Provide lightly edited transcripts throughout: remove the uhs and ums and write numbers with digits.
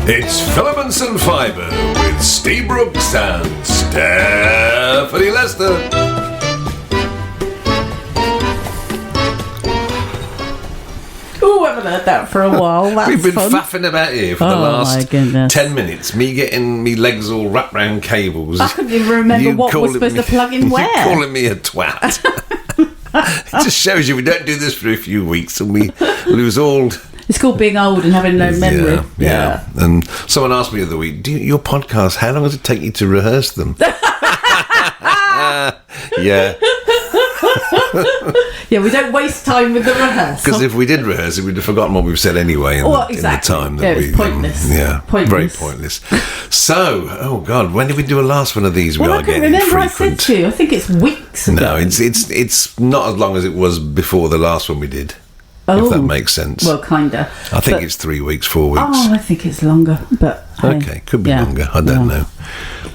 It's Filaments and Fibre with Steve Brooks and Stephanie Lester. Oh, I haven't heard that for a while. That's We've been fun. faffing about here for the last 10 minutes. Me getting me legs all wrapped round cables. I couldn't even remember what we're supposed to plug in where. You're calling me a twat. It just shows you we don't do this for a few weeks and we lose all... It's called being old and having no memory. Yeah. And someone asked me the other week, your podcast, how long does it take you to rehearse them? Yeah. Yeah, we don't waste time with the rehearsal. Because if we did rehearse it, we'd have forgotten what we've said anyway in the time that it was pointless. Very pointless. So, oh God, when did we do a last one of these? Well, I can remember I said to you, I think it's weeks ago. No, it's not as long as it was before the last one we did. Oh, if that makes sense. Well, kinda. I think it's 3 weeks, 4 weeks. Oh, I think it's longer, but hey, okay, could be longer. I don't know.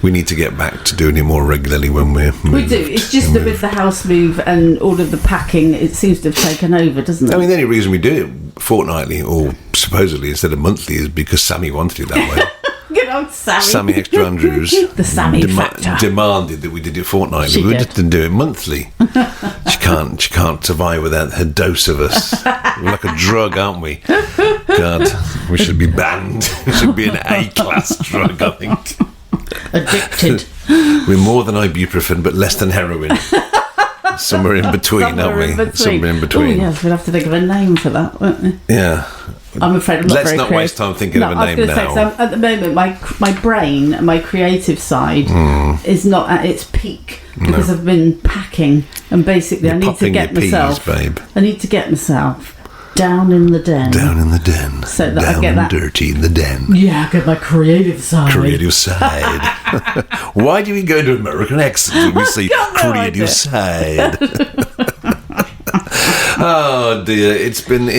We need to get back to doing it more regularly when we're moved. We do. It's just that with the house move and all of the packing, it seems to have taken over, doesn't it? I mean, the only reason we do it fortnightly or supposedly instead of monthly is because Sammy wanted it that way. Good old Sammy. Sammy Extra Andrews The Sammy factor. demanded that we did it fortnightly. She We did. just didn't do it monthly. She can't survive without her dose of us. We're like a drug, aren't we? God, we should be banned. We should be an A-class drug, I think. Addicted. We're more than ibuprofen, but less than heroin. Somewhere in between, aren't we? Somewhere in between. Oh, yes, we'll have to think of a name for that, won't we? Yeah. I'm afraid I'm not Let's very not creative. waste time thinking of a name now. Say, so at the moment, my brain and my creative side is not at its peak because I've been packing, and basically I need to get myself. Babe. I need to get myself down in the den. Down in the den. So that down I get that dirty in the den. Yeah, I get my creative side. Creative side. Why do we go into American accent when we say creative side? Oh dear, it's been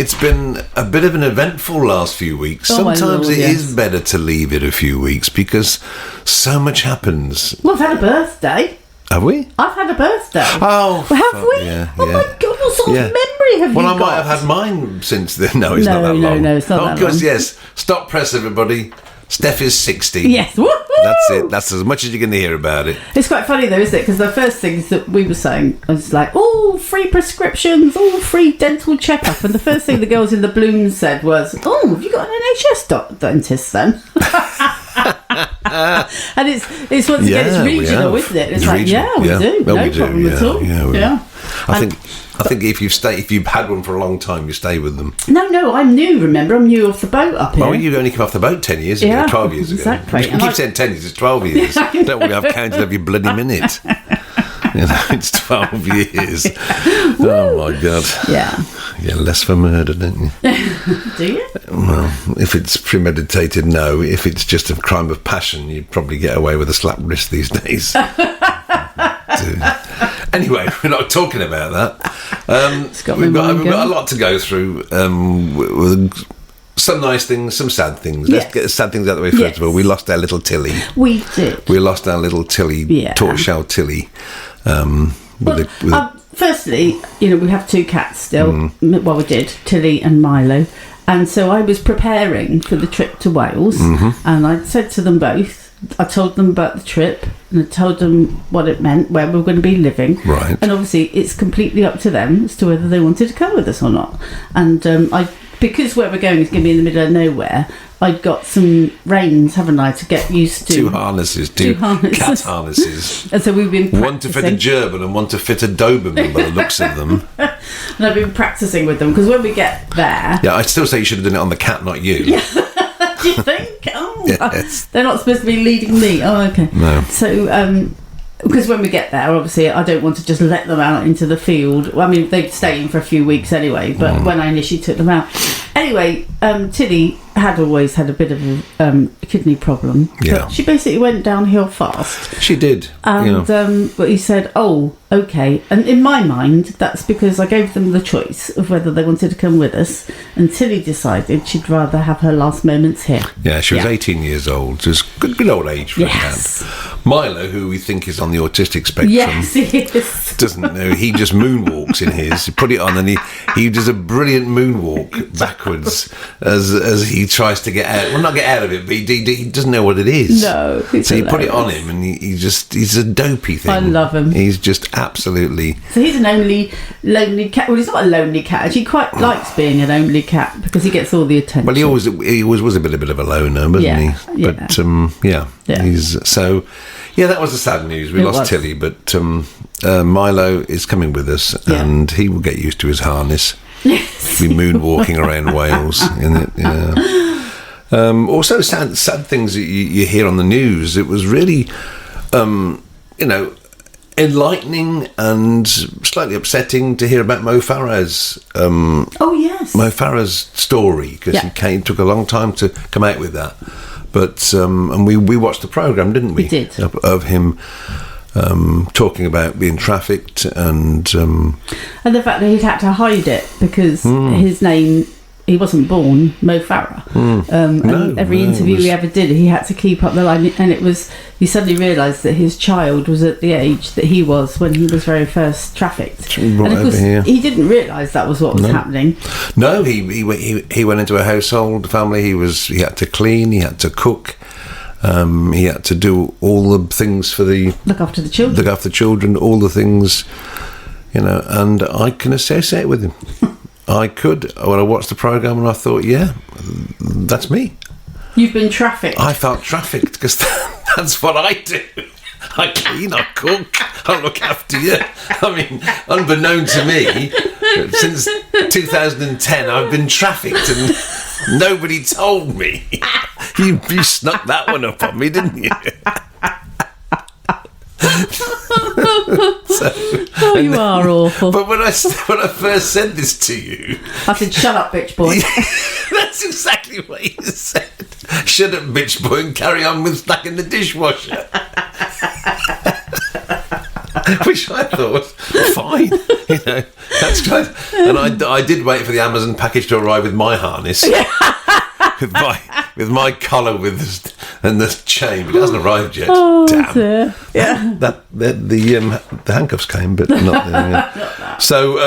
a bit of an eventful last few weeks. Oh, Sometimes Lord, it is better to leave it a few weeks because so much happens. Well, I've had a birthday. Have we? I've had a birthday. Oh, have we? Yeah, oh my God, what sort of memory have you got? Well, I might have had mine since then. No, it's not that long. No, it's not that long. Yes. Stop press, everybody. Steph is 60. Yes. Woo-hoo! That's it. That's as much as you're going to hear about it. It's quite funny though, isn't it? Because the first things that we were saying was like, oh, free prescriptions, all free dental checkup. And the first thing the girls in the Blooms said was, oh, have you got an NHS dentist then? And it's once again, it's regional, isn't it? It's like, regional. we do. Well, no we do. problem at all. Yeah. I think if you've had one for a long time, you stay with them. No, I'm new. Remember, I'm new off the boat up here. Well, you only came off the boat 10 years ago, 12 years ago. Exactly. You keep saying 10 years, it's 12 years. Don't worry, I've counted every bloody minute. It's 12 years. Oh my God. Yeah. You're less for murder, don't you? Do you? Well, if it's premeditated, no. If it's just a crime of passion, you'd probably get away with a slap wrist these days. Anyway, we're not talking about that. We've got a lot to go through. With some nice things, some sad things. Let's get the sad things out of the way first of all. We lost our little Tilly. We did. We lost our little Tilly, tortoiseshell Tilly. Firstly, we have two cats still. Well, we did, Tilly and Milo. And so I was preparing for the trip to Wales, and I said to them both, I told them about the trip, and I told them what it meant, where we were going to be living. Right. And obviously, it's completely up to them as to whether they wanted to come with us or not. And because where we're going is going to be in the middle of nowhere, I'd got some reins, haven't I, to get used to. Two cat harnesses. And so we've been practicing. One to fit a German and one to fit a Doberman by the looks of them. And I've been practicing with them, because when we get there... Yeah, I'd still say you should have done it on the cat, not you. Do you think? Oh, yes. They're not supposed to be leading me. Oh, okay. No. So, because when we get there, obviously, I don't want to just let them out into the field. Well, I mean, they'd stay in for a few weeks anyway, but when I initially took them out. Anyway, Tilly had always had a bit of a kidney problem. Yeah. But she basically went downhill fast. She did. And but he said, oh, okay. And in my mind, that's because I gave them the choice of whether they wanted to come with us. And Tilly decided she'd rather have her last moments here. Yeah, she was 18 years old. Just good old age for a cat. Milo, who we think is on the autistic spectrum, yes, he is. doesn't know. He just moonwalks in his. You put it on and he does a brilliant moonwalk backwards as he tries to get out. Well, not get out of it, but he doesn't know what it is. No, so you put it on him, and he's a dopey thing. I love him. He's just absolutely. So he's an lonely cat. Well, he's not a lonely cat. Actually, he quite likes being an only cat because he gets all the attention. Well, he always was a bit of a loner, wasn't he? Yeah. But he's so. Yeah, that was the sad news. We lost Tilly, but Milo is coming with us, and he will get used to his harness. Yes. Be moonwalking around Wales in it. Yeah. Also, sad things that you hear on the news. It was really, enlightening and slightly upsetting to hear about Mo Farah's. Mo Farah's story, because he took a long time to come out with that. But and we watched the programme, didn't we? We did. Of him talking about being trafficked and the fact that he'd had to hide it because his name, he wasn't born Mo Farah. And every interview he ever did, he had to keep up the line, and it was, he suddenly realised that his child was at the age that he was when he was very first trafficked. And of course, he didn't realise that was what was happening. No, he went into a household family. He had to clean, he had to cook. He had to do all the things for look after the children, all the things, and I can associate with him. I could, when I watched the programme, and I thought, yeah, that's me. You've been trafficked. I felt trafficked because that's what I do. I clean, I cook, I look after you. I mean, unbeknown to me, since 2010, I've been trafficked and nobody told me. You snuck that one up on me, didn't you? You are awful. But when I first said this to you, I said, "Shut up, bitch boy." That's exactly what you said. Shut up, bitch boy, and carry on with stacking the dishwasher. Which I thought was fine, that's good. And I did wait for the Amazon package to arrive with my harness, with my collar and the chain, but it hasn't arrived yet. Oh, damn! dear. Yeah, the handcuffs came, but not the. Not that. So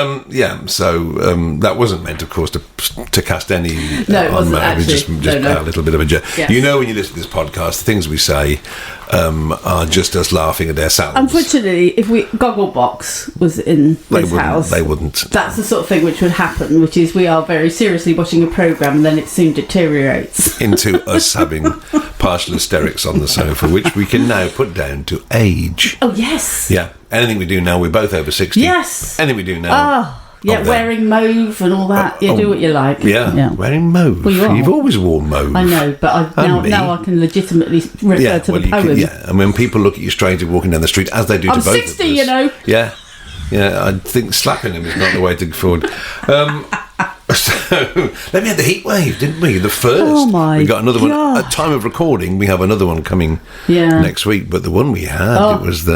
that wasn't meant, of course, to cast any. No, it wasn't actually. Just a little bit of a joke. Yes. When you listen to this podcast, the things we say are just us laughing at ourselves. Unfortunately, if Gogglebox was in this house, they wouldn't. That's the sort of thing which would happen, which is we are very seriously watching a programme and then it soon deteriorates into us having partial hysterics on the sofa, which we can now put down to age. Oh, yes. Yeah. Anything we do now, we're both over 60. Yes. Anything we do now. Oh, yeah, wearing mauve and all that. Do what you like. Yeah. Wearing mauve. Well, You've always worn mauve. I know, but now I can legitimately refer to the poem. And when people look at you strangely walking down the street, as they do to both 60, of us. Yeah. Yeah, I think slapping them is not the way to go forward. So, then we had the heat wave, didn't we? The first. Oh my We got another one. God. At time of recording, we have another one coming next week. But the one we had, it was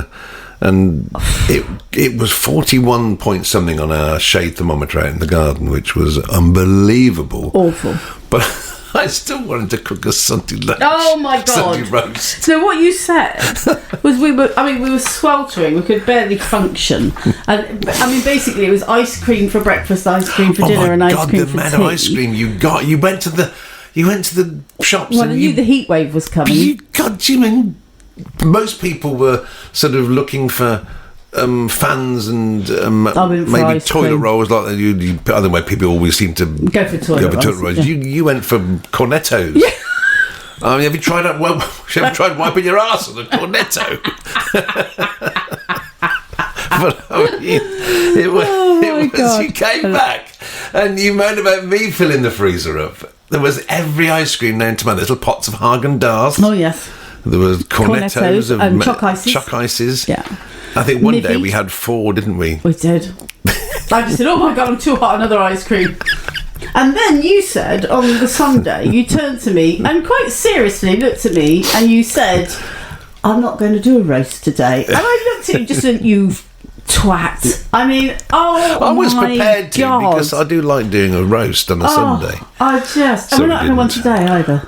it was 41 point something on our shade thermometer out in the garden, which was unbelievable. Awful. But I still wanted to cook a Sunday lunch. Oh my God. Sunday roast. So what you said was we were sweltering. We could barely function. And basically it was ice cream for breakfast, ice cream for dinner, and ice cream for tea. the amount of ice cream you got. You went to the shops. Well, I knew the heat wave was coming. Most people were sort of looking for fans and maybe toilet rolls like that. Other way, people always seem to go for toilet rolls. Yeah. You went for cornettos. Yeah. Have you tried wiping your arse on a cornetto? But it was you came back and you moaned about me filling the freezer up. There was every ice cream known to man. Little pots of Haagen-Dazs. Oh yes. There was cornettos of choc ices. Yeah. I think one day we had 4, didn't we? We did. I just said, "Oh my God, I'm too hot, another ice cream." And then you said on the Sunday, you turned to me and quite seriously looked at me and you said, "I'm not going to do a roast today." And I looked at you just and you twat. I was prepared to, because I do like doing a roast on a Sunday. And we're not having one today either.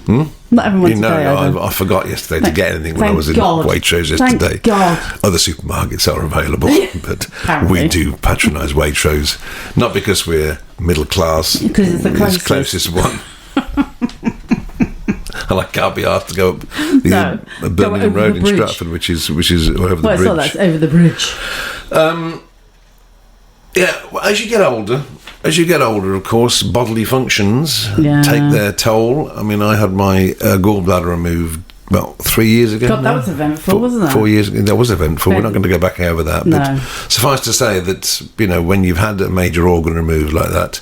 Not everyone today. I forgot yesterday to get anything when I was in Waitrose yesterday. Thank God. Other supermarkets are available, but Apparently. we do patronise Waitrose, not because we're middle class, because it's the closest one. And I can't be asked to go up the Birmingham Road in Stratford, which is over the bridge. Well, that's over the bridge. As you get older, of course, bodily functions take their toll. I mean, I had my gallbladder removed about 3 years ago. God, that was eventful, wasn't it? 4 years ago. That was eventful. We're not going to go back over that. No. But suffice to say that, when you've had a major organ removed like that,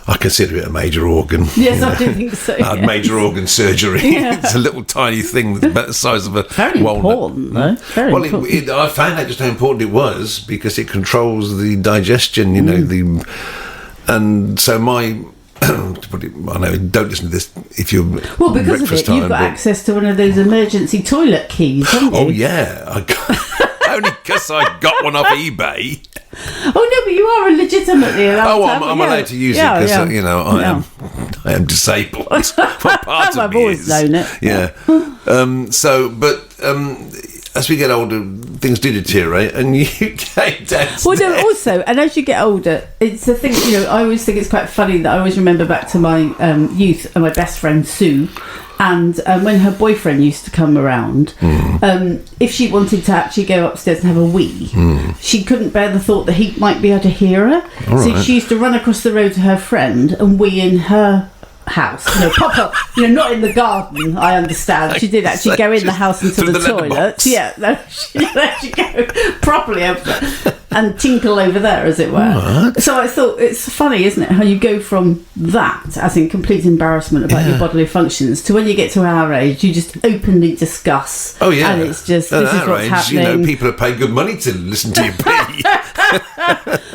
I consider it a major organ. Yes, I do think so. I had major organ surgery. Yeah. It's a little tiny thing that's about the size of a very walnut. Important, though. Very important. I found out just how important it was because it controls the digestion, and so my... I know, don't listen to this if you're because of it, you've got access to one of those emergency toilet keys, haven't you? Oh, yeah. Only because I got one off eBay. Oh, no, but you are legitimately allowed to have I'm allowed to use it because, I am disabled for part of I've always known it. Yeah. As we get older, things do deteriorate, and you came downstairs. Well, no, also, and as you get older, it's the thing, I always think it's quite funny that I always remember back to my youth and my best friend Sue, and when her boyfriend used to come around, if she wanted to actually go upstairs and have a wee, she couldn't bear the thought that he might be able to hear her. So she used to run across the road to her friend and wee in her house, proper, not in the garden. I understand. She did actually go in the house into the toilet. Yeah, no, she'd actually go properly over there and tinkle over there, as it were. What? So I thought it's funny, isn't it, how you go from that, as in complete embarrassment about your bodily functions, to when you get to our age, you just openly discuss. Oh yeah, and it's just this is what's happening. People have paid good money to listen to you pee.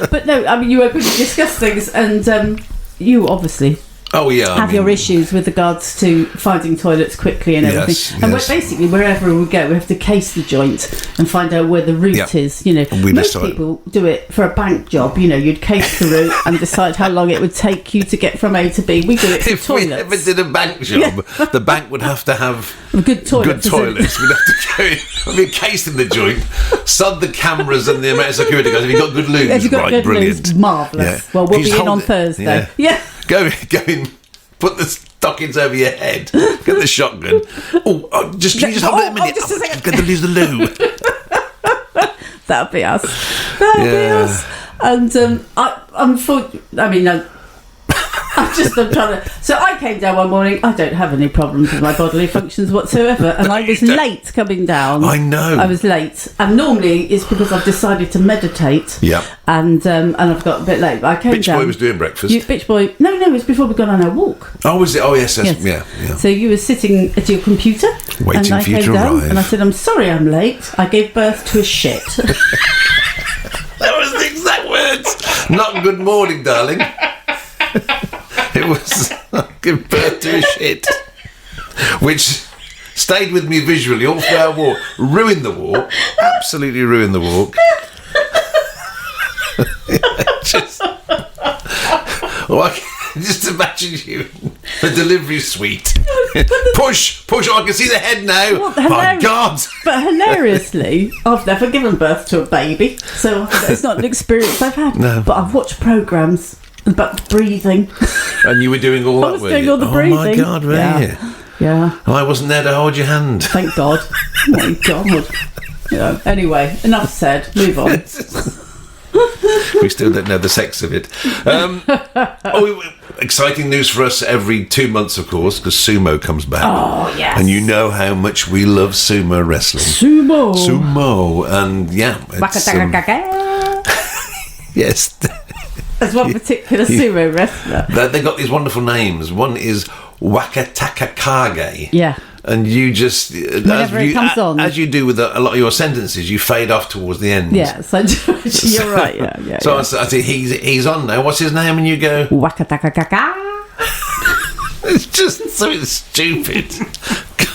But no, I mean, you openly discuss things, and you obviously. Oh yeah, have your issues with regards to finding toilets quickly and everything. Yes, and basically, wherever we go, we have to case the joint and find out where the route is. Most people do it for a bank job. You'd case the route and decide how long it would take you to get from A to B. We do it for toilets. If we ever did a bank job, the bank would have to have good toilets. We'd have to go in. Case in the joint, sod the cameras and the amount of security guys. Have you got good loo? Have you got good brilliant, loo? Marvellous. Yeah. Well, we'll be in on Thursday. Yeah. Go in. Put the stockings over your head. Get the shotgun. Can you just hold it a minute? Just a second. I'm going to lose the loo. That'll be us. That'll be us. And I'm trying to. So I came down one morning. I don't have any problems with my bodily functions whatsoever, and I was late coming down. I know. I was late, and normally it's because I've decided to meditate. Yeah. And I've got a bit late. I came down. Bitch Boy was doing breakfast. Bitch Boy. No, it was before we got on our walk. Oh, was it? Oh, yes. Yeah. So you were sitting at your computer, waiting and I for you came to down, arrive. and I said, "I'm sorry, I'm late. I gave birth to a shit." That was the exact words. Not good morning, darling. It was give birth to a shit, which stayed with me visually all through our walk. Ruined the walk. Absolutely ruined the walk. I can just imagine you in the delivery suite. Push! I can see the head now. My God! But hilariously, I've never given birth to a baby, so it's not an experience I've had. No. But I've watched programmes about breathing. And you were doing all that, were you? I was doing all the breathing. Oh my God, were you? Yeah. And I wasn't there to hold your hand. Thank God. My God. Anyway, enough said. Move on. We still don't know the sex of it. Exciting news for us every 2 months, of course, because sumo comes back. Oh, yes. And you know how much we love sumo wrestling. Sumo. And yeah. Yes. There's one particular sumo wrestler. They got these wonderful names. One is Wakatakakage. Yeah. And you just, whenever it comes on, as you do with a lot of your sentences, you fade off towards the end. Yes, you're right. Yeah. So I think he's on now. What's his name? And you go Wakatakakaka. It's just something stupid.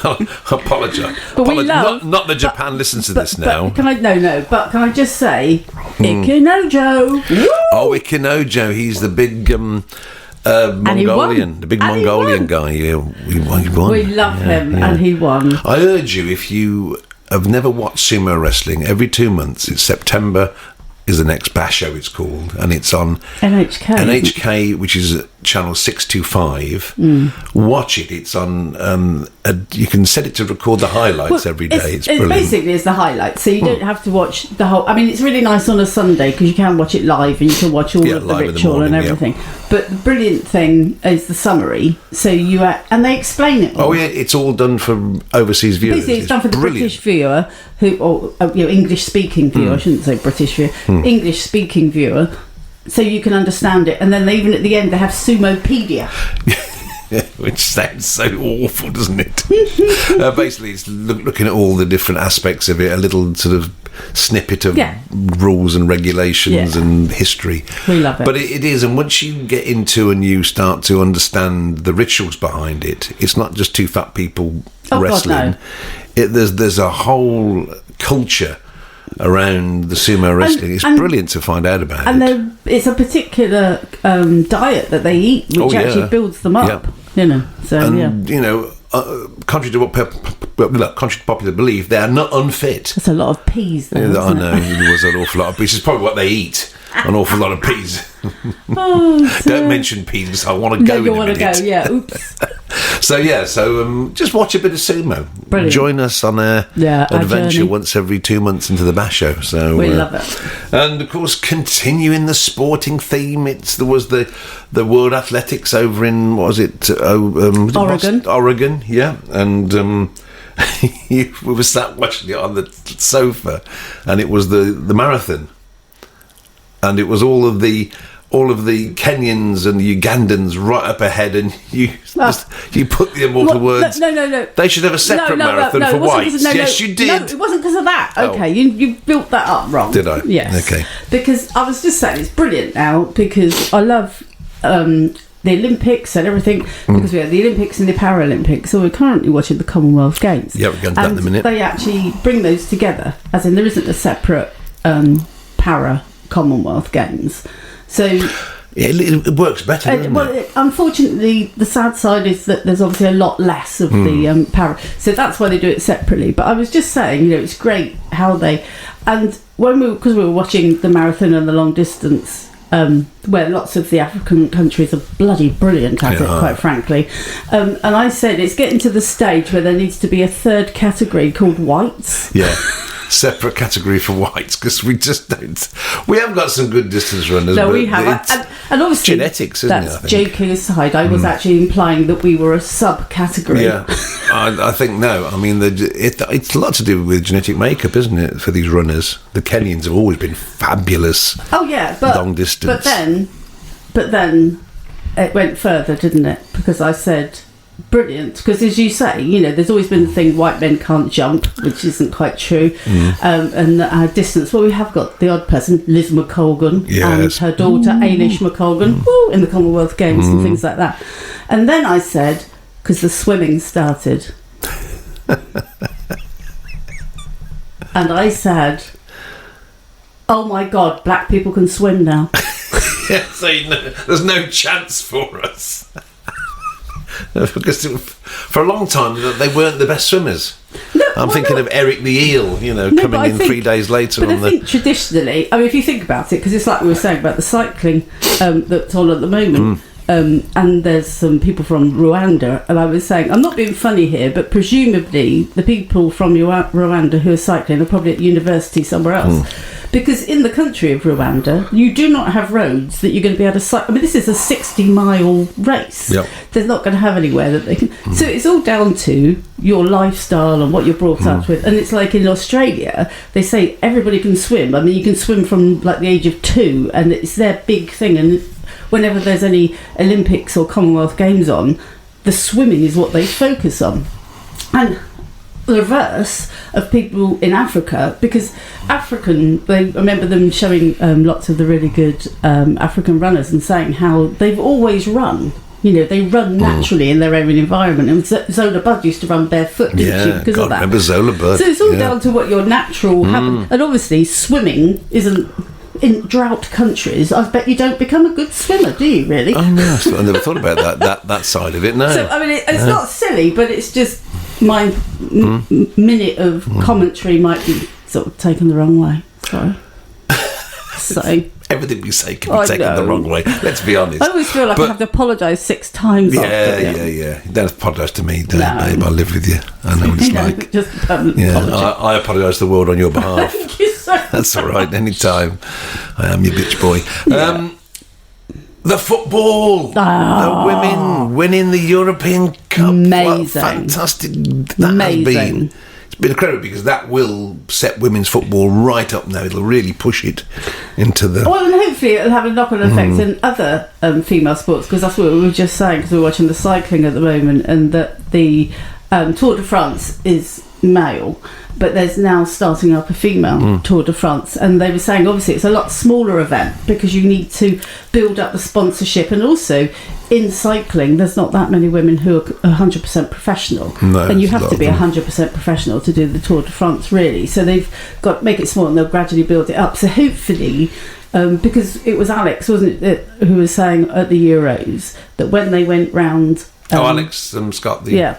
God, apologise. But we love not that Japan listens to this now. But can I just say, Ikenojo? Oh, Ikenojo. He's the big Mongolian, the big And he Mongolian won. guy. Yeah, he won. We love him, yeah. and he won. I urge you, if you have never watched sumo wrestling, every 2 months, it's September, is the next Basho, it's called, and it's on NHK, which is channel 625. Watch it. It's on. You can set it to record the highlights every day. It's brilliant. Basically, it's the highlights, so you don't have to watch the whole. I mean, it's really nice on a Sunday because you can watch it live and you can watch all of the ritual and everything. Yeah. But the brilliant thing is the summary. So and they explain it all. Oh yeah, it's all done for overseas viewers. Basically, it's done for the British viewer, or English-speaking viewer. I shouldn't say British viewer. English-speaking viewer. So you can understand it, and then even at the end they have Sumopedia. Which sounds so awful, doesn't it? Basically, it's looking at all the different aspects of it, a little sort of snippet of rules and regulations and history. We love it. But it is, and once you get into and you start to understand the rituals behind it, it's not just two fat people wrestling. God, no. There's a whole culture around the sumo wrestling. It's brilliant to find out about it. And it's a particular diet that they eat, which actually builds them up. Yeah. You know, so contrary to contrary to popular belief, they are not unfit. That's a lot of peas, though. I know there was an awful lot of peas. It's probably what they eat. An awful lot of peas. Don't mention peas because I want to go. You want to go? Yeah. Oops. So just watch a bit of sumo. Brilliant. Join us on our adventure once every 2 months into the Basho. So we love it. And of course, continuing the sporting theme, there was the World Athletics over in Oregon. Oregon, yeah, and. We were sat watching it on the sofa, and it was the marathon. And it was all of the Kenyans and the Ugandans right up ahead, and you put the immortal words. No. They should have a separate marathon for whites. Yes, you did. No, it wasn't because of that. Okay, you built that up wrong. Did I? Yes. Okay. Because I was just saying it's brilliant now because I love the Olympics and everything because we have the Olympics and the Paralympics. So we're currently watching the Commonwealth Games. Yeah, we're going to that in a minute. They actually bring those together, as in there isn't a separate para Commonwealth Games. So it works better, doesn't it? Unfortunately, the sad side is that there's obviously a lot less of the para, so that's why they do it separately. But I was just saying, it's great how they, and because we were watching the marathon and the long distance, where lots of the African countries are bloody brilliant at it, quite frankly. And I said it's getting to the stage where there needs to be a third category called whites. Yeah. Separate category for whites because we just don't. We have got some good distance runners. No, we have, and obviously genetics, isn't that's it? That's joking aside. I was actually implying that we were a subcategory. Yeah, I think no. I mean, it's a lot to do with genetic makeup, isn't it? For these runners, the Kenyans have always been fabulous. Oh yeah, but long distance. But then it went further, didn't it? Because I said. Brilliant, because as you say, there's always been the thing white men can't jump, which isn't quite true. And our distance, we have got the odd person, Liz McColgan, and her daughter, Ailish McColgan, in the Commonwealth Games and things like that. And then I said, because the swimming started, and I said, oh my God, black people can swim now. Yeah, so there's no chance for us. Because for a long time they weren't the best swimmers. I'm thinking of Eric the Eel, coming in 3 days later. But I think traditionally, if you think about it, because it's like we were saying about the cycling that's on at the moment, and there's some people from Rwanda, and I was saying, I'm not being funny here, but presumably the people from Rwanda who are cycling are probably at university somewhere else. Because in the country of Rwanda, you do not have roads that you're going to be able to cycle. This is a 60-mile race. Yep. They're not going to have anywhere that they can. So it's all down to your lifestyle and what you're brought up with. And it's like in Australia, they say everybody can swim. You can swim from like the age of 2, and it's their big thing. And whenever there's any Olympics or Commonwealth Games on, the swimming is what they focus on. And the reverse of people in Africa, because I remember them showing lots of the really good African runners and saying how they've always run. They run naturally in their own environment. And Zola Budd used to run barefoot, didn't she? Because of that. Remember Zola Budd. So it's all down to what your natural habit. And obviously, swimming isn't in drought countries, I bet you don't become a good swimmer, do you, really? Oh, no, I never thought about that side of it, no. So, I mean, it's not silly, but it's just my minute of commentary might be sort of taken the wrong way. Sorry. So... Everything we say can be taken the wrong way. Let's be honest. I always feel like I have to apologise 6 times. Yeah. You don't apologise to me, babe. I live with you. I know what it's like. Just apology. I apologise to the world on your behalf. Thank you so much. That's all right. Anytime. I am your bitch boy. The football. The women winning the European Cup. Amazing. What fantastic that has been. It's been incredible because that will set women's football right up now. It'll really push it into the... Well, and hopefully it'll have a knock-on effect in other female sports, because that's what we were just saying, because we're watching the cycling at the moment, and that the Tour de France is male, but there's now starting up a female Tour de France, and they were saying obviously it's a lot smaller event because you need to build up the sponsorship, and also in cycling there's not that many women who are 100% professional, and you have to be 100% professional to do the Tour de France, really. So they've got to make it small, and they'll gradually build it up. So hopefully, because it was Alex, wasn't it, who was saying at the Euros that when they went round... Alex Scott, the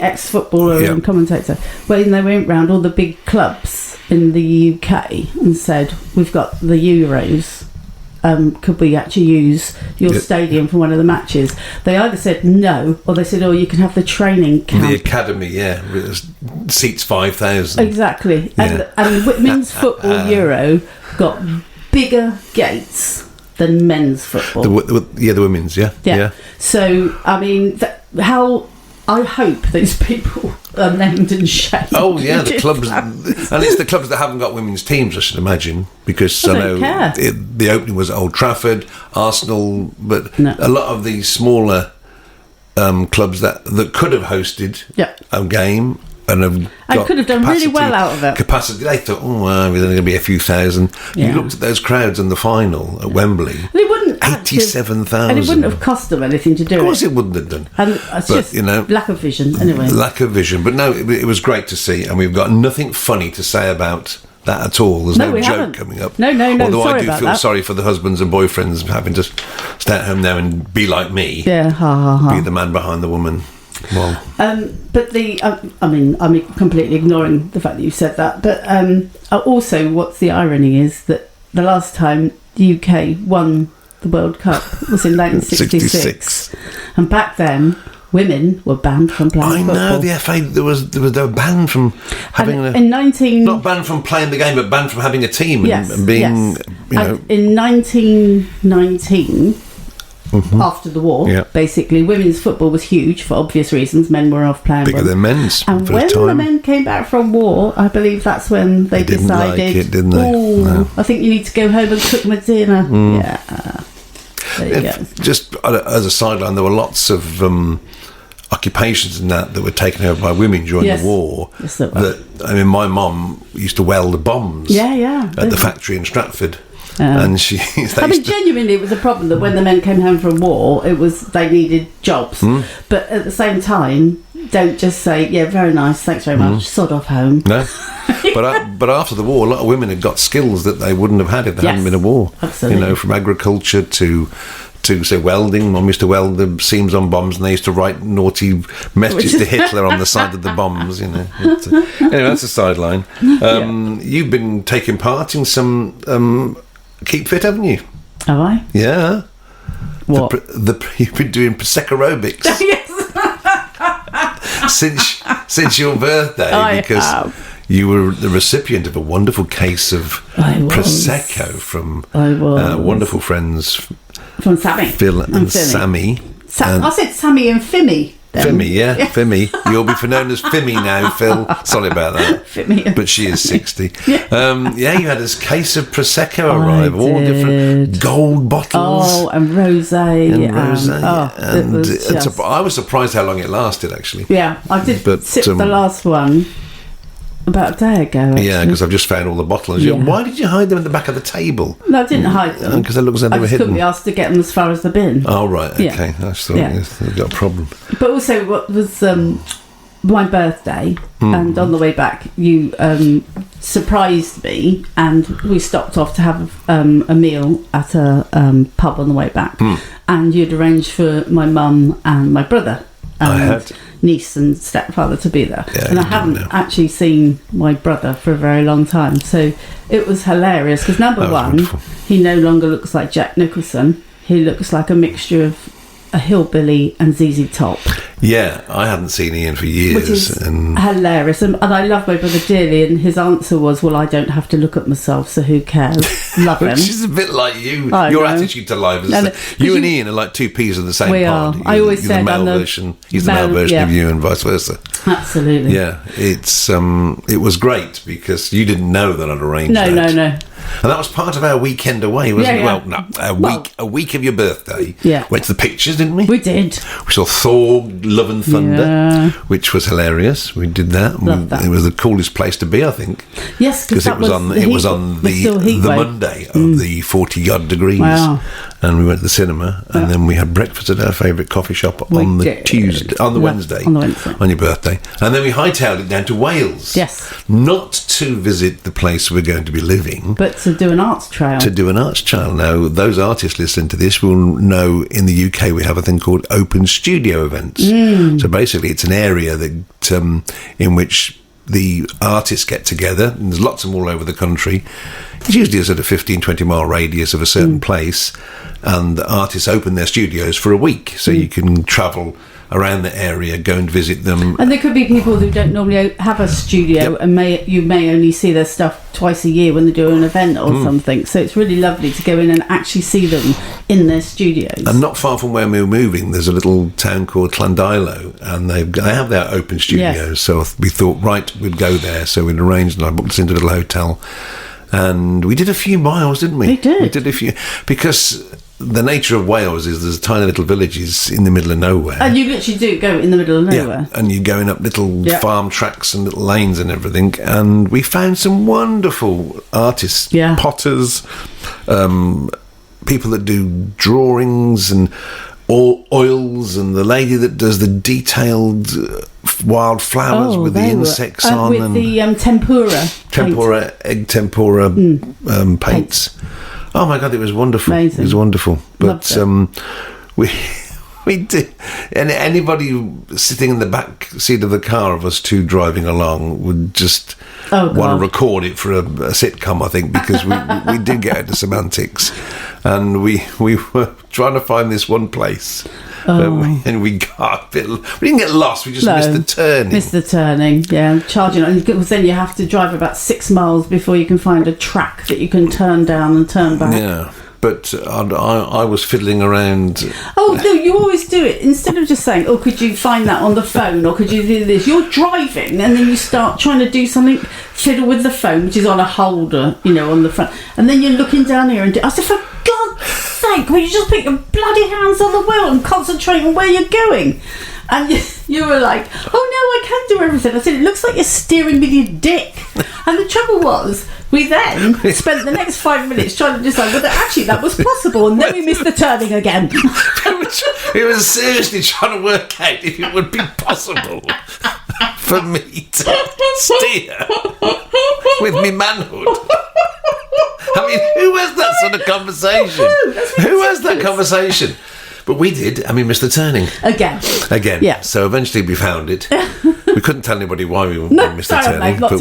ex-footballer and commentator, when they went round all the big clubs in the UK and said, we've got the Euros, could we actually use your stadium for one of the matches? They either said no, or they said, you can have the training camp. The academy, seats 5,000. Exactly. And women's football Euro got bigger gates than men's football. The women's, yeah. So, I mean, how I hope those people are named and shamed. Oh, yeah, the clubs. And it's the clubs that haven't got women's teams, I should imagine, because I know the opening was at Old Trafford, Arsenal, but a lot of these smaller clubs that could have hosted a game and could have done really well out of it. They thought, there's only going to be a few thousand. You looked at those crowds in the final at Wembley. They wouldn't 87,000. And it wouldn't have cost them anything to do it. Of course it wouldn't have done. And it's just lack of vision, anyway. Lack of vision. But no, it was great to see, and we've got nothing funny to say about that at all. There's no joke coming up. No. Although sorry I do about feel that. sorry for the husbands and boyfriends having to stay at home now and be like me. Yeah, Be the man behind the woman. Well, but I'm completely ignoring the fact that you said that. But also, what's the irony is that the last time the UK won the World Cup was in 1966, and back then women were banned from playing football. I know the FA they were banned from having not banned from playing the game, but banned from having a team and being in 1919. After the war, basically, women's football was huge for obvious reasons. Men were off playing bigger than men's. And when the men came back from war, I believe that's when they decided, didn't like it, didn't they? No. I think you need to go home and cook my dinner. Yeah. There you go. Just as a sideline, there were lots of occupations and that were taken over by women during the war. Yes, there were. My mum used to weld bombs. At the factory in Stratford. And genuinely, it was a problem that when the men came home from war, it was they needed jobs. But at the same time, don't just say, very nice, thanks very much, sod off home. No. But after the war, a lot of women had got skills that they wouldn't have had if there hadn't been a war. Absolutely. From agriculture to say welding. Mum used to weld the seams on bombs, and they used to write naughty messages to Hitler on the side of the bombs. Anyway, that's a sideline. You've been taking part in some Keep Fit, haven't you? Have I? Yeah. What? You've been doing Prosecco aerobics. since your birthday, because you were the recipient of a wonderful case of Prosecco from wonderful friends from Sammy. Phil and Sammy. I said Sammy and Fimmy. Fimmy, Fimmy. You'll be known as Fimmy now, Phil. Sorry about that. Fimmy. But she is 60. You had this case of Prosecco arrive, all different gold bottles. Oh, and rosé. I was surprised how long it lasted, actually. Yeah, I did sip the last one about a day ago, actually. Yeah, because I've just found all the bottles. Why did you hide them in the back of the table? No, I didn't hide them. Because it looks like they were hidden. I couldn't be asked to get them as far as the bin. Oh, right, okay. I thought you've got a problem. But also, what was my birthday, and on the way back, you surprised me, and we stopped off to have a meal at a pub on the way back, and you'd arranged for my mum and my brother and niece and stepfather to be there, and I haven't actually seen my brother for a very long time, so it was hilarious because number one, wonderful. He no longer looks like Jack Nicholson. He looks like a mixture of a hillbilly and ZZ Top. Yeah, I hadn't seen Ian for years. Which is hilarious. And I love my brother dearly, and his answer was, well, I don't have to look at myself, so who cares? Love him. Which is a bit like you. I Your know. attitude to life is you and Ian are like two peas of the same pod. I always He's said the male version. He's the male version of you, and vice versa. Absolutely. Yeah, it was great because you didn't know that I'd arranged that. No. And that was part of our weekend away, wasn't it? Well, no, a week of your birthday. Yeah. Went to the pictures, didn't we? We did. We saw Thor, Love and Thunder, which was hilarious. We did that. Loved that. It was the coolest place to be, I think. Yes, because it was on the Monday of the 40-odd degrees. Wow. And we went to the cinema, and then we had breakfast at our favourite coffee shop on the Wednesday, on your birthday. And then we hightailed it down to Wales. Yes. Not to visit the place we're going to be living, but to do an arts trail. Now, those artists listening to this will know in the UK we have a thing called open studio events. So basically it's an area that in which the artists get together, and there's lots of them all over the country. It's usually a sort of 15-20 mile radius of a certain place, and the artists open their studios for a week, so you can travel around the area, go and visit them. And there could be people who don't normally have a studio, and you may only see their stuff twice a year when they do an event or something. So it's really lovely to go in and actually see them in their studios. And not far from where we were moving, there's a little town called Llandilo, and they have their open studios. Yes. So we thought, right, we'd go there. So we'd arranged, and I booked us into a little hotel. And we did a few miles, didn't we? We did. We did a few, because the nature of Wales is there's tiny little villages in the middle of nowhere. And you literally do go in the middle of nowhere. Yeah, and you're going up little farm tracks and little lanes and everything. And we found some wonderful artists, potters, people that do drawings and oils, and the lady that does the detailed wild flowers with the insects on. With the egg tempura paints. Oh my God, it was wonderful. Amazing. It was wonderful. But we did, and anybody sitting in the back seat of the car of us two driving along would just want to record it for a sitcom, I think, because we did get into semantics, and we were trying to find this one place. And we got a bit. We didn't get lost. We just missed the turning. Charging on, because then you have to drive about 6 miles before you can find a track that you can turn down and turn back. Yeah, but I was fiddling around. Oh no, you always do it instead of just saying, "Oh, could you find that on the phone?" or "Could you do this?" You're driving, and then you start trying to do something. Fiddle with the phone, which is on a holder, on the front, and then you're looking down here and I said, "For God's sake, will you just put your bloody hands on the wheel and concentrate on where you're going?" And you were like, "Oh no, I can do everything." I said, "It looks like you're steering with your dick." And the trouble was, we then spent the next 5 minutes trying to decide whether actually that was possible, and then we missed the turning again. We were seriously trying to work out if it would be possible for me to steer with me manhood. I mean, who has that sort of conversation? Who has that conversation? But we did, and we missed the turning. Again. Yeah. So eventually we found it. We couldn't tell anybody why we missed the turning. But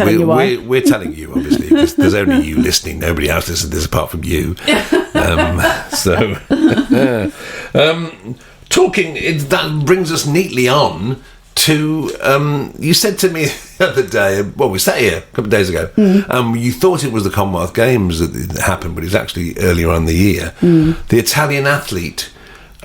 we're telling you, obviously, because there's only you listening. Nobody else listens to this apart from you. That brings us neatly on to, you said to me the other day, we sat here a couple of days ago, you thought it was the Commonwealth Games that happened, but it was actually earlier on in the year. The Italian athlete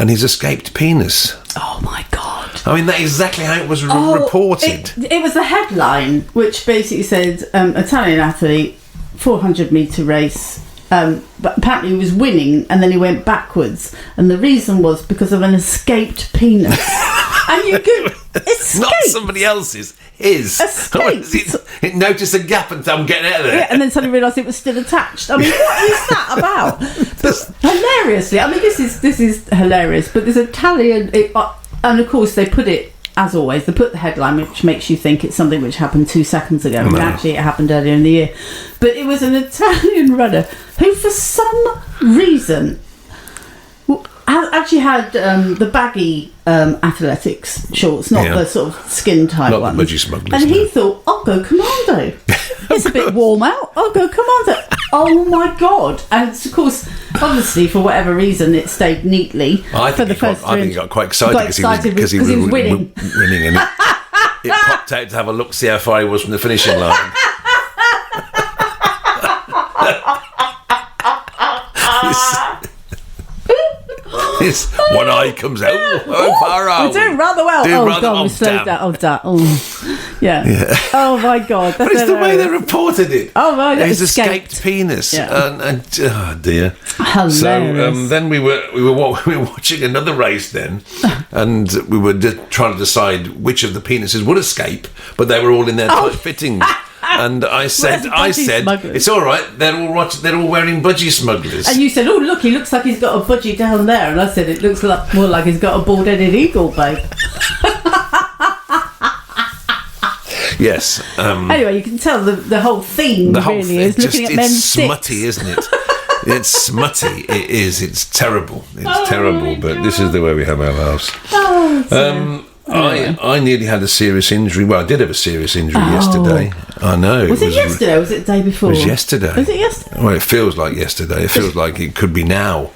and his escaped penis. Oh my God. I mean, that's exactly how it was reported. It was the headline, which basically said, Italian athlete, 400 metre race, but apparently he was winning and then he went backwards, and the reason was because of an escaped penis. And you could escape. Not somebody else's, his. It noticed a gap and said, "I'm getting out of there." Yeah, and then suddenly realised it was still attached. I mean, what is that about? But hilariously, I mean, this is hilarious. But this Italian, and of course they put it as always, they put the headline, which makes you think it's something which happened 2 seconds ago. And actually, it happened earlier in the year. But it was an Italian runner who, for some reason, actually had the baggy athletics shorts, not the sort of skin-tight not ones. Not the budgie smugglers. And he thought, I'll go commando. It's a bit warm out. I'll go commando. Oh, my God. And, of course, obviously, for whatever reason, it stayed neatly for the first I think he got quite excited because he was winning. And it popped out to have a look, see how far he was from the finishing line. This one eye comes out. Oh, far out. We're doing rather well. God, we slowed down. Oh, damn. Oh, yeah. Oh, my God. But it's the way they reported it. Oh, right. His escaped penis. Yeah. And oh, dear. Hilarious. So then we were watching another race then, and we were trying to decide which of the penises would escape, but they were all in their tight fittings. And I said, it's all right. They're all wearing budgie smugglers. And you said, oh, look, he looks like he's got a budgie down there. And I said, it looks more like he's got a bald-headed eagle, babe. Yes. Anyway, you can tell the whole theme is looking at men's It's smutty, isn't it? It's smutty. It is. It's terrible. It's terrible. But this is the way we have our lives. I nearly had a serious injury. Well, I did have a serious injury yesterday. I know. Was it yesterday or was it the day before? It was yesterday. Was it yesterday? Well, it feels like yesterday. It feels like it could be now.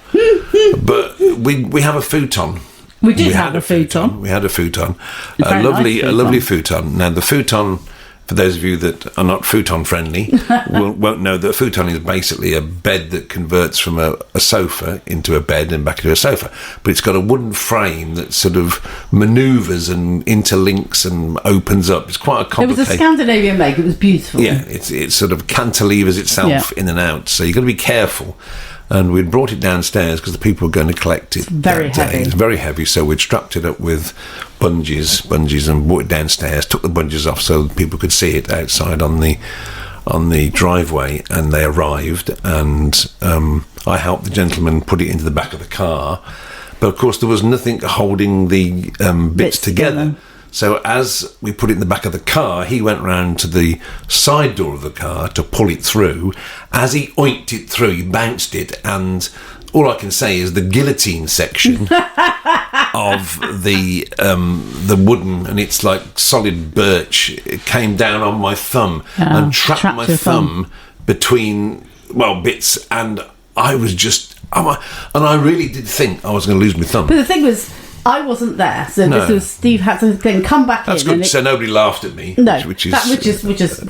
But we have a futon. We had a futon. We had a futon. A lovely futon. Now, the futon, for those of you that are not futon friendly, won't know that a futon is basically a bed that converts from a sofa into a bed and back into a sofa. But it's got a wooden frame that sort of manoeuvres and interlinks and opens up. It's quite a complicated... It was a Scandinavian make. It was beautiful. Yeah, it sort of cantilevers itself in and out. So you've got to be careful. And we'd brought it downstairs because the people were going to collect it. Very heavy. It was very heavy, so we'd strapped it up with bungees and brought it downstairs, took the bungees off so people could see it outside on the driveway, and they arrived, and I helped the gentleman put it into the back of the car. But, of course, there was nothing holding the bits together. So as we put it in the back of the car, he went round to the side door of the car to pull it through. As he oinked it through, he bounced it, and all I can say is the guillotine section of the wooden, and it's like solid birch, it came down on my thumb and trapped my thumb between, bits, and I was just... and I really did think I was going to lose my thumb. But the thing was... I wasn't there, so this was Steve had to then come back That's in. That's good. So nobody laughed at me. No, which is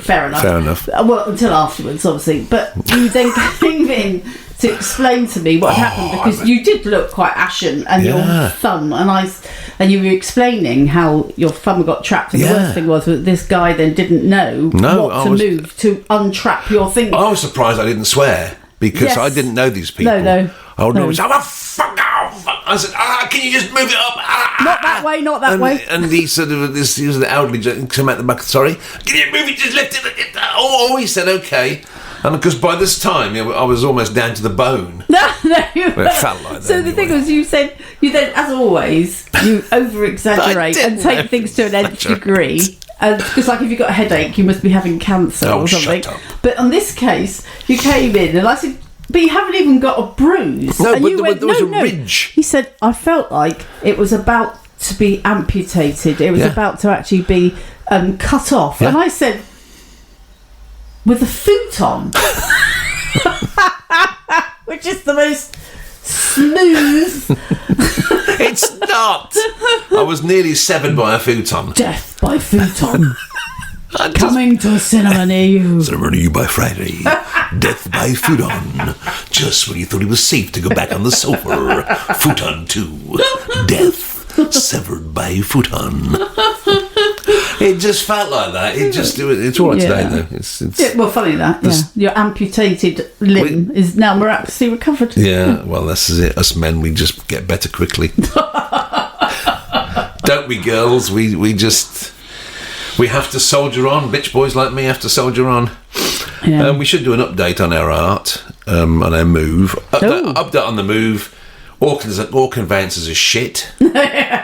fair enough. Fair enough. Well, until afterwards, obviously. But you then came in to explain to me what happened, because you did look quite ashen, and your thumb, and you were explaining how your thumb got trapped, and the worst thing was that this guy then didn't know what to move to untrap your finger. I was surprised I didn't swear, because I didn't know these people. No. I would always say, fuck off. I said, can you just move it up? Not that way, not that way. And he sort of, he was an elderly gentleman, come out the back, sorry, can you move it, just lift it? He said, okay. And because by this time, I was almost down to the bone. No, it felt like that. So the thing was, you then, as always, you over-exaggerate and take things to an nth degree. Because, if you've got a headache, you must be having cancer or something. Shut up. But on this case, you came in and I said, but you haven't even got a bruise. No, and but there was a ridge. He said, I felt like it was about to be amputated. It was about to actually be cut off. Yeah. And I said, with a futon, which is the most smooth. It's not. I was nearly severed by a futon. Death by futon. Coming to a cinema near you. Cinema near you by Friday. Death by futon. Just when you thought it was safe to go back on the sofa. Futon 2. Death severed by futon. It just felt like that. It's all right today, though. It's funny that. Yeah. Your amputated limb is now miraculously recovered. Yeah, well, this is it. Us men, we just get better quickly. Don't we, girls? We have to soldier on. Bitch boys like me have to soldier on. Yeah. We should do an update on our art, on our move. Update on the move. All conveyances are shit. No,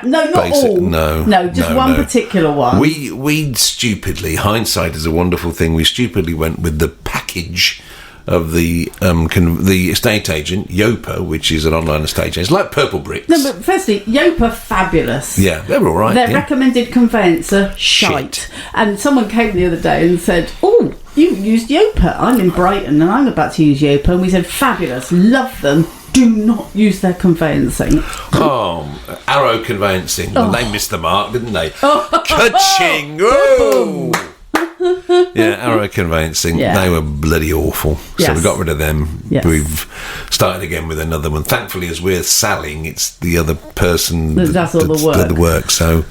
not all. No, just one particular one. We stupidly, hindsight is a wonderful thing, we stupidly went with the package of the estate agent, Yopa, which is an online estate agent. It's like Purple Bricks. No, but firstly, Yopa, fabulous. Yeah, they're all right. Their recommended conveyancer, shite. And someone came the other day and said, oh, you used Yopa. I'm in Brighton and I'm about to use Yopa. And we said, fabulous, love them. Do not use their conveyancing. Oh, Arrow Conveyancing. Oh. They missed the mark, didn't they? Ka-ching! Oh! Yeah, Arrow Conveyancing. Yeah. They were bloody awful. So we got rid of them. Yes. We've started again with another one. Thankfully, as we're selling, it's the other person that does all the work. So,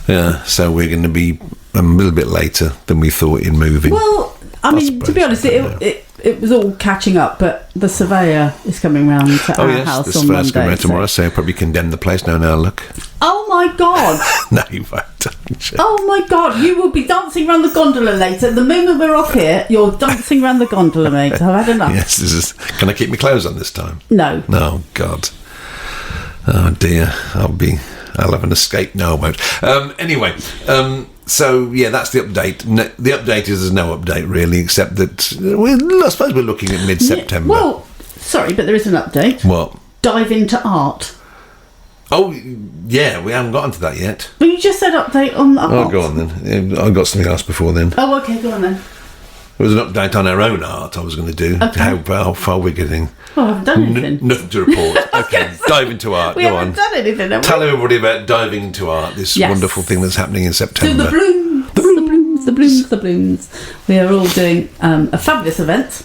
yeah, so we're going to be a little bit later than we thought in moving. Well, I mean, to be honest, it was all catching up, but the surveyor is coming round to our house on Monday. Coming round tomorrow, so he'll probably condemn the place. No, look. Oh my God! No, you won't. Oh my God! You will be dancing around the gondola later. The moment we're off here, you're dancing around the gondola, mate. I've had enough. Yes, this is. Can I keep my clothes on this time? No. No, God. Oh dear, I'll have an escape. No, I won't. Anyway. So, yeah, that's the update. The update is there's no update, really, except that I suppose we're looking at mid-September. Well, sorry, but there is an update. What? Dive into art. Oh, yeah, we haven't gotten to that yet. Well, you just said update on art. Oh, go on then. I got something else before then. Oh, okay, go on then. There was an update on our own art I was going to do. Okay. How far we're getting. Well, I haven't done anything. Nothing to report. Okay, dive into art. We haven't done anything, have we? Tell everybody about diving into art, this wonderful thing that's happening in September. So the blooms. We are all doing a fabulous event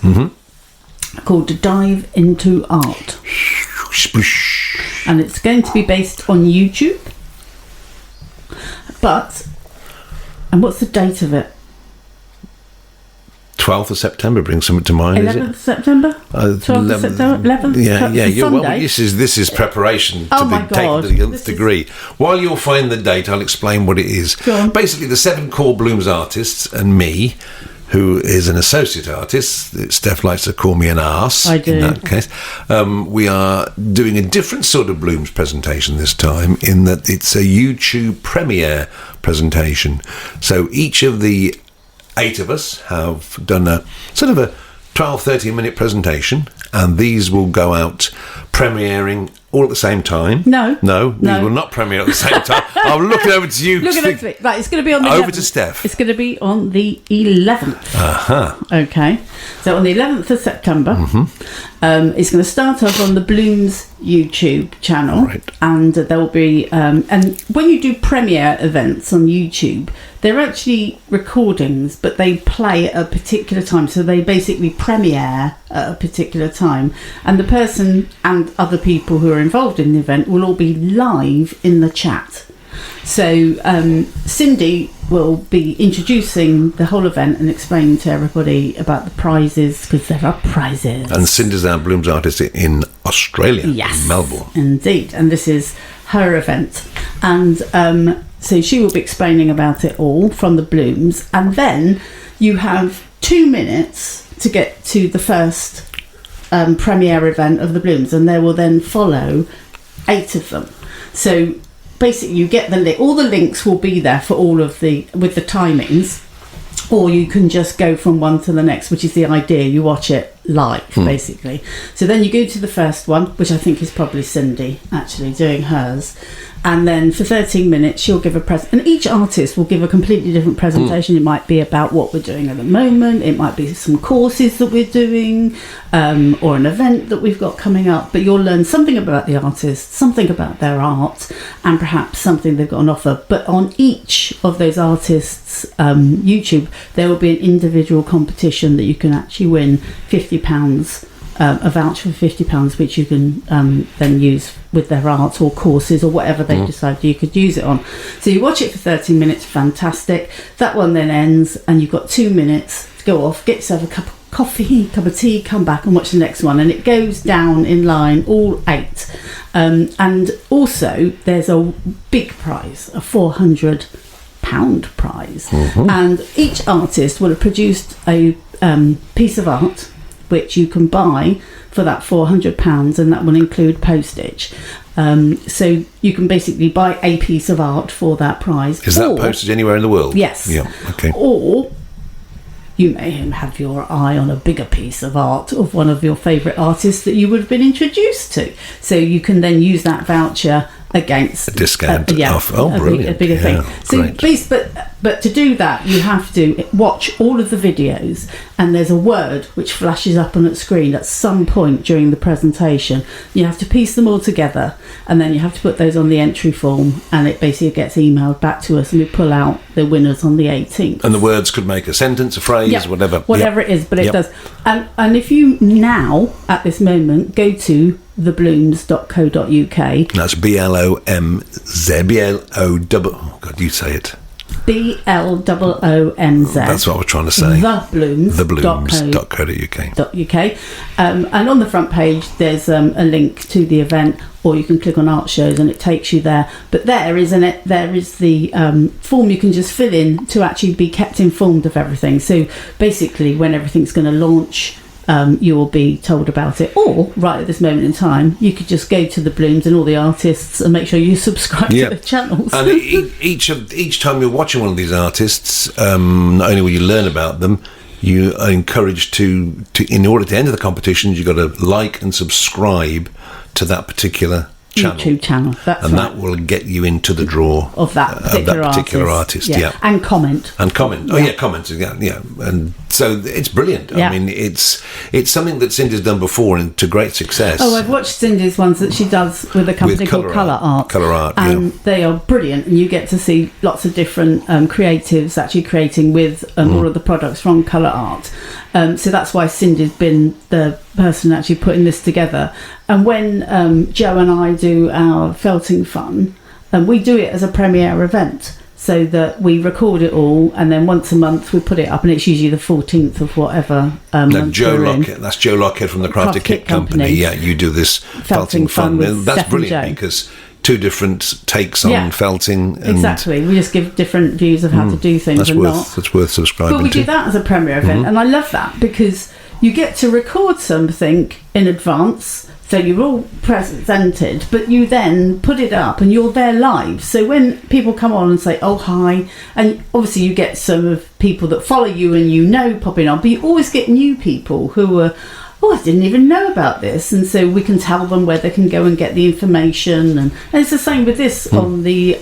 called Dive into Art. And it's going to be based on YouTube. And what's the date of it? 12th of September brings something to mind, 11th of September? 12th of September? 11th? Yeah. Well, this is preparation to the nth degree. While you'll find the date, I'll explain what it is. Basically, the 7 core Blooms artists and me, who is an associate artist, Steph likes to call me an arse. I do. In that case. We are doing a different sort of Blooms presentation this time, in that it's a YouTube premiere presentation. So each of the 8 of us have done a sort of a 12-13 minute presentation, and these will go out premiering all at the same time. No, these will not premiere at the same time. I'm looking over to you. Look at me. Right, it's going to be on the over 11th. To Steph. It's going to be on the 11th. Okay, so on the 11th of September, it's going to start off on the Blooms YouTube channel, right. And there will be and when you do premiere events on YouTube, they're actually recordings, but they play at a particular time. So they basically premiere at a particular time, and the person and other people who are involved in the event will all be live in the chat. So Cindy will be introducing the whole event and explaining to everybody about the prizes, because there are prizes. And Cindy's our Blooms artist in Australia, yes, in Melbourne. Indeed, and this is her event. And so she will be explaining about it all from the Blooms, and then you have 2 minutes to get to the first premiere event of the Blooms, and there will then follow 8 of them. So basically you get the link. All the links will be there for all of with the timings, or you can just go from one to the next, which is the idea. You watch it live, basically. So then you go to the first one, which I think is probably Cindy actually doing hers, and then for 13 minutes she'll give a and each artist will give a completely different presentation. It might be about what we're doing at the moment, it might be some courses that we're doing, or an event that we've got coming up, but you'll learn something about the artist, something about their art, and perhaps something they've got on offer. But on each of those artists' YouTube, there will be an individual competition that you can actually win £50, a voucher for £50, which you can then use with their art or courses or whatever they decide you could use it on. So you watch it for 13 minutes, fantastic. That one then ends, and you've got 2 minutes to go off, get yourself a cup of coffee, cup of tea, come back and watch the next one, and it goes down in line, all 8. And also there's a big prize, a £400 prize, and each artist will have produced a piece of art which you can buy for that £400, and that will include postage. So you can basically buy a piece of art for that prize. Is that postage anywhere in the world? Yes. Yeah. Okay. Or you may have your eye on a bigger piece of art of one of your favourite artists that you would have been introduced to. So you can then use that voucher against a discount off. Oh, brilliant. A bigger thing. So please, but to do that, you have to watch all of the videos, and there's a word which flashes up on the screen at some point during the presentation. You have to piece them all together, and then you have to put those on the entry form, and it basically gets emailed back to us, and we pull out the winners on the 18th. And the words could make a sentence, a phrase, whatever it is, but it does. And if you now, at this moment, go to theblooms.co.uk. That's BLOMZ. Oh God, you say it. BLOOMZ. That's what I was trying to say. Theblooms.co.uk. And on the front page, there's a link to the event, or you can click on art shows and it takes you there. But there is the form you can just fill in to actually be kept informed of everything. So basically, when everything's going to launch, you will be told about it. Or right at this moment in time, you could just go to the Blooms and all the artists and make sure you subscribe to the channels. And each time you're watching one of these artists, not only will you learn about them, you are encouraged to in order to enter the competitions, you've got to like and subscribe to that particular channel. YouTube channel. That will get you into the draw of that particular artist. Yeah. And comment. Comment. Comment. Yeah. And so it's brilliant. Yeah. I mean, it's something that Cindy's done before and to great success. Oh, I've watched Cindy's ones that she does with a company called Colour Art. Colour Art, and they are brilliant, and you get to see lots of different creatives actually creating with all of the products from Colour Art. So that's why Cindy's been the person actually putting this together. And when Joe and I do our felting fun, we do it as a premiere event, so that we record it all, and then once a month we put it up, and it's usually the 14th of whatever month Joe Lockhead, that's Joe Lockhead from the Crafted Kit Company. Yeah, you do this felting fun. That's brilliant, because two different takes on felting. And exactly. We just give different views of how to do things. That's worth subscribing to. But we do that as a premiere event, and I love that because you get to record something in advance. So you're all presented, but you then put it up and you're there live. So when people come on and say, oh, hi, and obviously you get some of people that follow you and popping on, but you always get new people who are, I didn't even know about this. And so we can tell them where they can go and get the information. And it's the same with this on the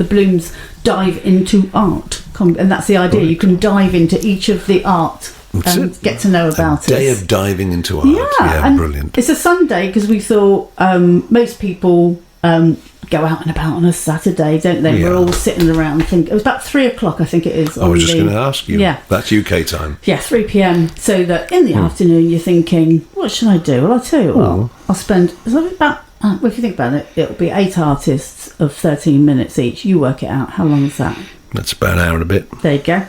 Blooms Dive into Art. And that's the idea. You can dive into each of the art and get to know about it. A day of diving into art. Yeah, brilliant. It's a Sunday because we thought most people go out and about on a Saturday, don't they? Yeah. We're all sitting around thinking. It was about 3:00, I think it is. I was just going to ask you. Yeah. That's UK time. Yeah, 3 p.m. So that in the afternoon you're thinking, what should I do? Well, I'll tell you what, I'll spend about, if you think about it, it'll be 8 artists of 13 minutes each. You work it out. How long is that? That's about an hour and a bit. There you go.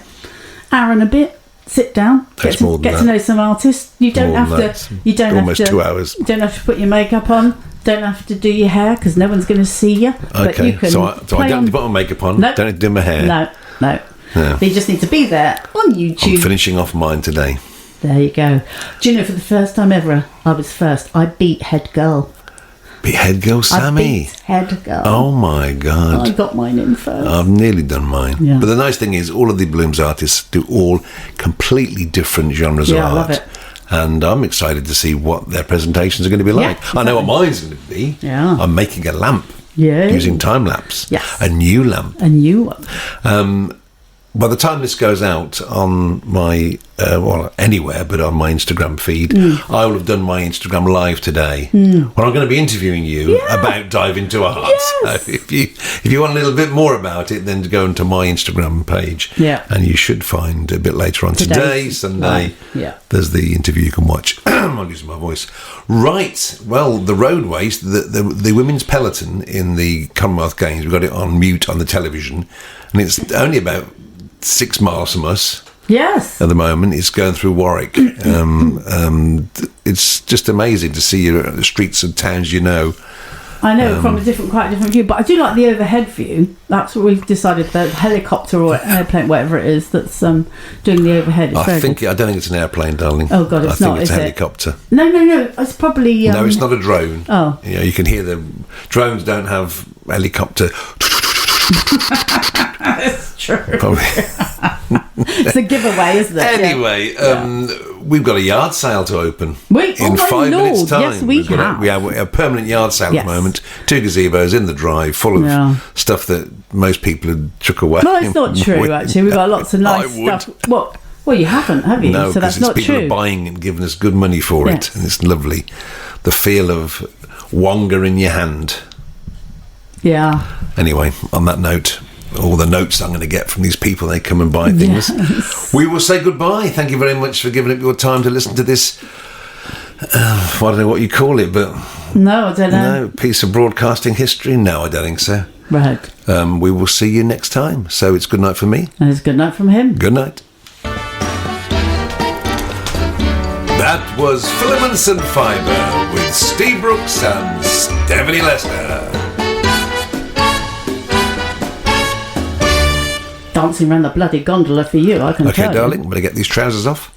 Hour and a bit. Sit down, get to know some artists. You don't have to. You don't almost have to. 2 hours. You don't have to put your makeup on. Don't have to do your hair because no one's going to see you. Okay, but you can so I don't have to put my makeup on. Nope. Don't have to do my hair. No. Yeah. You just need to be there on YouTube. I'm finishing off mine today. There you go. Do you know, for the first time ever, I was first. I beat Head Girl. Beat Head Girl, Sammy? I beat Head Girl. Oh my God. I got mine in first. I've nearly done mine. Yeah. But the nice thing is, all of the Blooms artists do all completely different genres of art. I love it. And I'm excited to see what their presentations are going to be like. Exactly. I know what mine's going to be. Yeah. I'm making a lamp. Yeah. Using time lapse. Yes. A new lamp. A new one. By the time this goes out on my, anywhere but on my Instagram feed, I will have done my Instagram live today. When I'm going to be interviewing you about Dive into Art. Yes. So if you want a little bit more about it, then go into my Instagram page. Yeah. And you should find a bit later on today, Sunday. Yeah. There's the interview you can watch. I'm losing my voice. Right. Well, the roadways, the women's peloton in the Commonwealth Games, we've got it on mute on the television, and it's only about 6 miles from us. Yes. At the moment, it's going through Warwick. It's just amazing to see the streets of towns I know, from quite a different view, but I do like the overhead view. That's what we've decided, the helicopter or airplane, whatever it is, that's doing the overhead. I don't think it's an airplane, darling. Oh God, it's not. I think it's a is helicopter. It? No. It's probably. No, it's not a drone. Oh, you can hear the drones don't have helicopter. That's true. Probably. It's a giveaway, isn't it? Anyway, we've got a yard sale to open in 5 minutes' time. Yes, we have. We have a permanent yard sale at the moment. 2 gazebos in the drive, full of stuff that most people had took away. Well, it's not true. Actually, we've got lots of nice stuff. What? Well, you haven't, have you? No, so that's because not people true. are buying and giving us good money for it, and it's lovely. The feel of Wonga in your hand. Yeah. Anyway, on that note, all the notes I'm going to get from these people, they come and buy things. Yes. We will say goodbye. Thank you very much for giving up your time to listen to this. I don't know what you call it, but no, I don't know. No, piece of broadcasting history. No, I don't think so. Right. We will see you next time. So it's good night from me. And it's good night from him. Good night. That was Filaments and Fibre with Steve Brooks and Stephanie Lester. Dancing around the bloody gondola for you, I can tell you. Okay, darling, better get these trousers off.